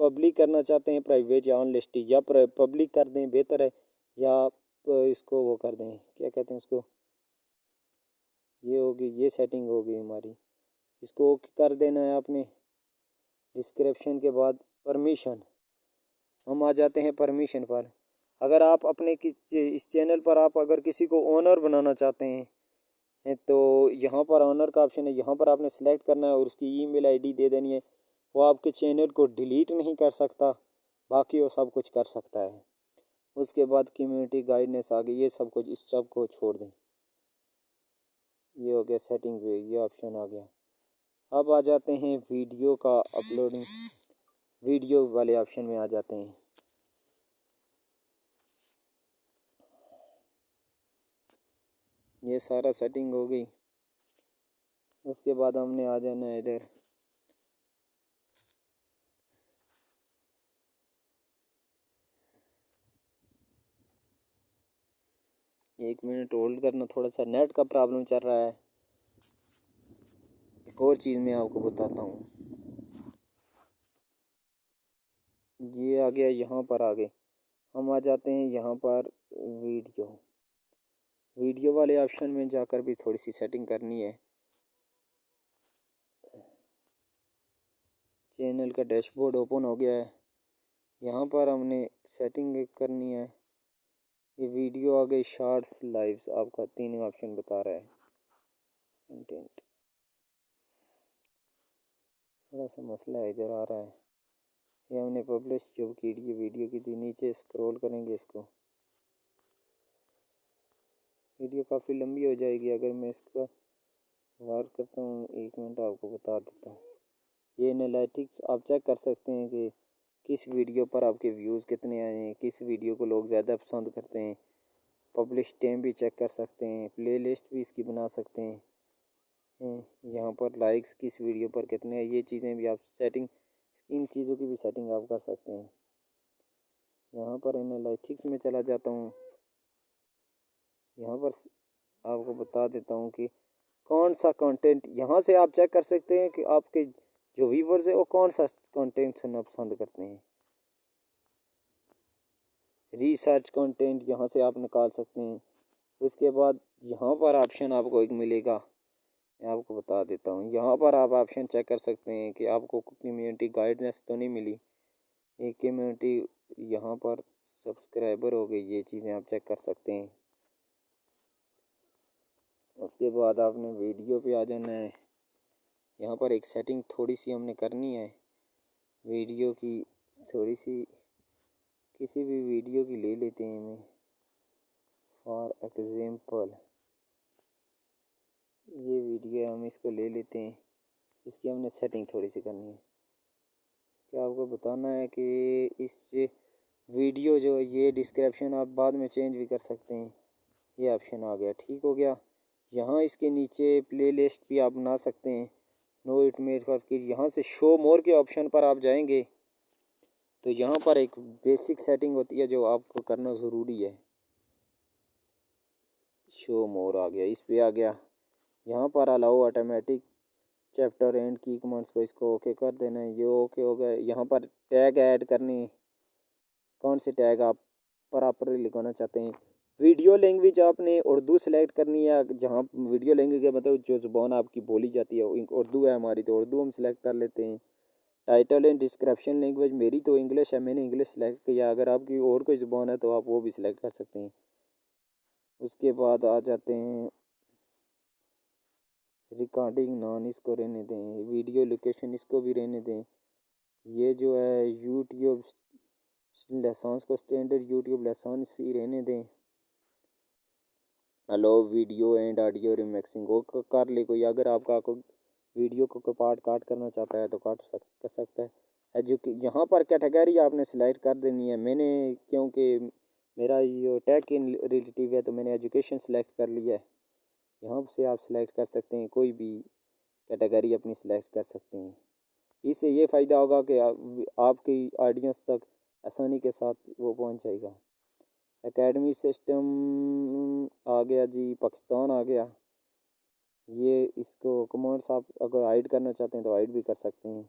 Public करना चाहते हैं प्राइवेट या ऑन लिस्ट, या पब्लिक कर दें बेहतर है, या इसको वो कर दें, क्या कहते हैं उसको, ये होगी, ये सेटिंग होगी हमारी। इसको ओके कर देना है आपने। डिस्क्रिप्शन के बाद परमिशन, हम आ जाते हैं परमिशन पर। अगर आप अपने इस चैनल पर आप अगर किसी को ओनर बनाना चाहते हैं तो यहाँ पर ओनर का ऑप्शन है, यहाँ पर आपने सेलेक्ट करना है और उसकी ईमेल आईडी दे देनी है। वो आपके चैनल को डिलीट नहीं कर सकता, बाकी वो सब कुछ कर सकता है। उसके बाद कम्युनिटी गाइडनेस आ गई, ये सब कुछ, इस सब को छोड़ दें। ये हो गया सेटिंग पे, ये ऑप्शन आ गया। अब आ जाते हैं वीडियो का अपलोडिंग, वीडियो वाले ऑप्शन में आ जाते हैं। ये सारा सेटिंग हो गई। उसके बाद हमने आ जाना है इधर, एक मिनट होल्ड करना, थोड़ा सा नेट का प्रॉब्लम चल रहा है। एक और चीज़ मैं आपको बताता हूँ। ये आ गया, यहाँ पर आ गए। हम आ जाते हैं यहाँ पर वीडियो वाले ऑप्शन में जाकर भी थोड़ी सी सेटिंग करनी है। चैनल का डैशबोर्ड ओपन हो गया है। यहाँ पर हमने सेटिंग करनी है। ये वीडियो आ गई, शॉर्ट्स, लाइव्स, आपका 3 ऑप्शन बता रहा है। कंटेंट थोड़ा सा मसला है, इधर आ रहा है। ये हमने पब्लिश जो की वीडियो की थी, नीचे स्क्रॉल करेंगे इसको, वीडियो काफ़ी लंबी हो जाएगी अगर मैं इसका वार करता हूँ। 1 मिनट आपको बता देता हूँ। ये एनालिटिक्स आप चेक कर सकते हैं कि किस वीडियो पर आपके व्यूज़ कितने आए हैं, किस वीडियो को लोग ज़्यादा पसंद करते हैं। पब्लिश टाइम भी चेक कर सकते हैं, प्ले लिस्ट भी इसकी बना सकते हैं। यहाँ पर लाइक्स किस वीडियो पर कितने हैं, ये चीज़ें भी आप सेटिंग, इन चीज़ों की भी सेटिंग आप कर सकते हैं। यहाँ पर एनालिटिक्स में चला जाता हूँ। यहाँ पर आपको बता देता हूँ कि कौन सा कंटेंट, यहाँ से आप चेक कर सकते हैं कि आपके जो व्यूवर्स है वो कौन सा कंटेंट सुनना पसंद करते हैं। रिसर्च कंटेंट यहाँ से आप निकाल सकते हैं। उसके बाद यहाँ पर ऑप्शन आपको एक मिलेगा, मैं आपको बता देता हूँ। यहाँ पर आप ऑप्शन चेक कर सकते हैं कि आपको कम्युनिटी गाइडेंस तो नहीं मिली। एक कम्युनिटी, यहाँ पर सब्सक्राइबर हो गई, ये चीज़ें आप चेक कर सकते हैं। उसके बाद आपने वीडियो पे आ जाना है। यहाँ पर एक सेटिंग थोड़ी सी हमने करनी है वीडियो की, थोड़ी सी, किसी भी वीडियो की ले लेते हैं। मैं फॉर एग्जाम्पल ये वीडियो हम इसको ले लेते हैं, इसकी हमने सेटिंग थोड़ी सी करनी है। क्या आपको बताना है कि इस वीडियो जो ये डिस्क्रिप्शन आप बाद में चेंज भी कर सकते हैं। ये ऑप्शन आ गया, ठीक हो गया। यहाँ इसके नीचे प्ले लिस्ट भी आप बना सकते हैं। नो इट मेड करके यहाँ से शो मोर के ऑप्शन पर आप जाएंगे तो यहाँ पर एक बेसिक सेटिंग होती है जो आपको करना ज़रूरी है। शो मोर आ गया, इस पे आ गया। यहाँ पर अलाउ ऑटोमेटिक चैप्टर एंड की कमांड्स को, इसको ओके कर देना है। ये ओके हो गया। यहाँ पर टैग ऐड करने, कौन से टैग आप प्रॉपरली लिखवाना चाहते हैं। वीडियो लैंग्वेज आपने उर्दू सेलेक्ट करनी है। जहाँ वीडियो लैंग्वेज का मतलब जो ज़ुबान आपकी बोली जाती है उर्दू है हमारी, तो उर्दू हम सेलेक्ट कर लेते हैं। टाइटल एंड डिस्क्रिप्शन लैंग्वेज, मेरी तो इंग्लिश है, मैंने इंग्लिश सेलेक्ट किया। अगर आपकी और कोई ज़ुबान है तो आप वो भी सिलेक्ट कर सकते हैं। उसके बाद आ जाते हैं रिकॉर्डिंग नॉन, इसको रहने दें। वीडियो लोकेशन, इसको भी रहने दें। ये जो है यूट्यूब लेसन्स को स्टैंडर्ड यूट्यूब लेसन्स ही रहने दें। अलो वीडियो एंड ऑडियो रिमिक्सिंग वो कर ले कोई, अगर आपका कोई वीडियो को पार्ट काट करना चाहता है तो कर सकता है। यहाँ पर कैटेगरी आपने सिलेक्ट कर देनी है। मैंने, क्योंकि मेरा ये टेक के रिलेटिव है तो मैंने एजुकेशन सेलेक्ट कर लिया है। यहाँ से आप सिलेक्ट कर सकते हैं, कोई भी कैटेगरी अपनी सिलेक्ट कर सकते हैं। इससे ये फ़ायदा होगा कि आपकी ऑडियंस तक आसानी के साथ वो पहुँच जाएगा। एकेडमी सिस्टम आ गया जी, पाकिस्तान आ गया। ये इसको कमांड्स आप अगर हाइड करना चाहते हैं तो हाइड भी कर सकते हैं।